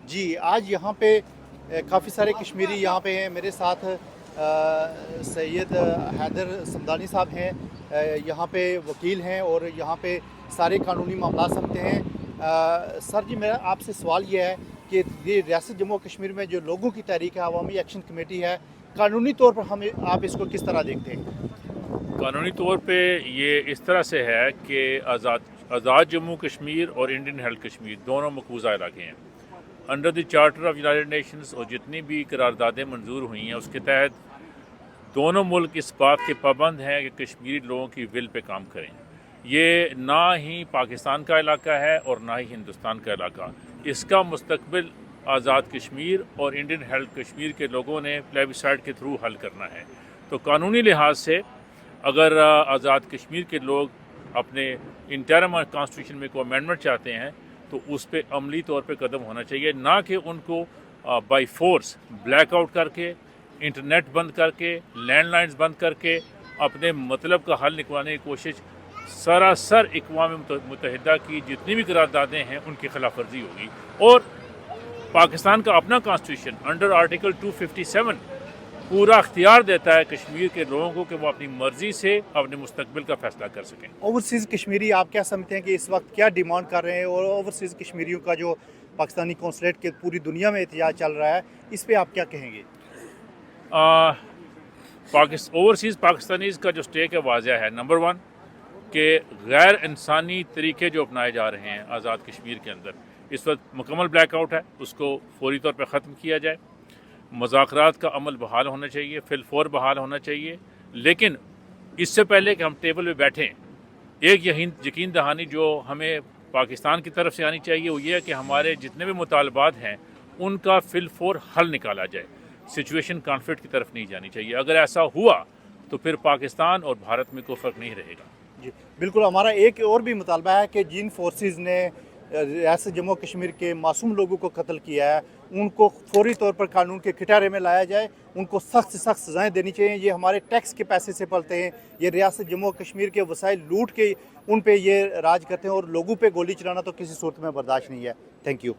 जी आज यहाँ पे काफ़ी सारे कश्मीरी यहाँ पे हैं। मेरे साथ सैयद हैदर समदानी साहब हैं, यहाँ पे वकील हैं और यहाँ पे सारे कानूनी मामला समझते हैं। सर जी, मेरा आपसे सवाल ये है कि ये रियासत जम्मू कश्मीर में जो लोगों की तहरीक है, अवामी एक्शन कमेटी है, कानूनी तौर पर हमें आप इसको किस तरह देखते हैं? कानूनी तौर पे ये इस तरह से है कि आज़ाद जम्मू कश्मीर और इंडियन हेल्थ कश्मीर दोनों मकबूजा इलाके हैं। Under the charter of United Nations और जितनी भी करारदादें मंजूर हुई हैं उसके तहत दोनों मुल्क इस बात के पाबंद हैं कि कश्मीरी लोगों की विल पे काम करें। ये ना ही पाकिस्तान का इलाका है और ना ही हिंदुस्तान का इलाका। इसका मुस्तकबिल आज़ाद कश्मीर और इंडियन हेल्थ कश्मीर के लोगों ने प्लेबिसाइड के थ्रू हल करना है। तो कानूनी लिहाज से अगर आज़ाद कश्मीर के लोग अपने इंटरम कॉन्स्टिट्यूशन में कोई अमेंडमेंट चाहते हैं तो उस पर अमली तौर पे कदम होना चाहिए, ना कि उनको बाय फोर्स ब्लैकआउट करके, इंटरनेट बंद करके, लैंडलाइंस बंद करके अपने मतलब का हल निकलवाने की कोशिश। सरासर अक़वाम मुत्तहिदा की जितनी भी करारदादें हैं उनकी खिलाफ वर्जी होगी। और पाकिस्तान का अपना कॉन्स्टिट्यूशन अंडर आर्टिकल 257 पूरा अख्तियार देता है कश्मीर के लोगों को कि वो अपनी मर्जी से अपने मुस्तकबिल का फैसला कर सकें। ओवरसीज़ कश्मीरी आप क्या समझते हैं कि इस वक्त क्या डिमांड कर रहे हैं, और ओवरसीज़ कश्मीरियों का जो पाकिस्तानी कौंसलेट के पूरी दुनिया में एहतजाज चल रहा है, इस पे आप क्या कहेंगे? ओवरसीज़ पाकिस्तानीज़ का जो स्टेक है वाज़ह है। नंबर वन कि गैर इंसानी तरीके जो अपनाए जा रहे हैं आज़ाद कश्मीर के अंदर, इस वक्त मुकम्मल ब्लैकआउट है, उसको फौरी तौर पर ख़त्म किया जाए। मुज़ाकरात का अमल बहाल होना चाहिए, फिलफौर बहाल होना चाहिए। लेकिन इससे पहले कि हम टेबल पे बैठें, एक यकीन दहानी जो हमें पाकिस्तान की तरफ से आनी चाहिए वो ये है कि हमारे जितने भी मुतालबात हैं उनका फिलफौर हल निकाला जाए। सिचुएशन कॉन्फ्लिक्ट की तरफ नहीं जानी चाहिए। अगर ऐसा हुआ तो फिर पाकिस्तान और भारत में कोई फ़र्क नहीं रहेगा। जी बिल्कुल। हमारा एक और भी मुतालबा है कि जिन फोर्सेस ने रियासत जम्मू कश्मीर के मासूम लोगों को कत्ल किया है उनको फौरी तौर पर कानून के किनारे में लाया जाए, उनको सख्त से सख्त सज़ाएँ देनी चाहिए। ये हमारे टैक्स के पैसे से पलते हैं, ये रियासत जम्मू कश्मीर के वसाइल लूट के उन पे ये राज करते हैं, और लोगों पे गोली चलाना तो किसी सूरत में बर्दाश्त नहीं है। Thank you.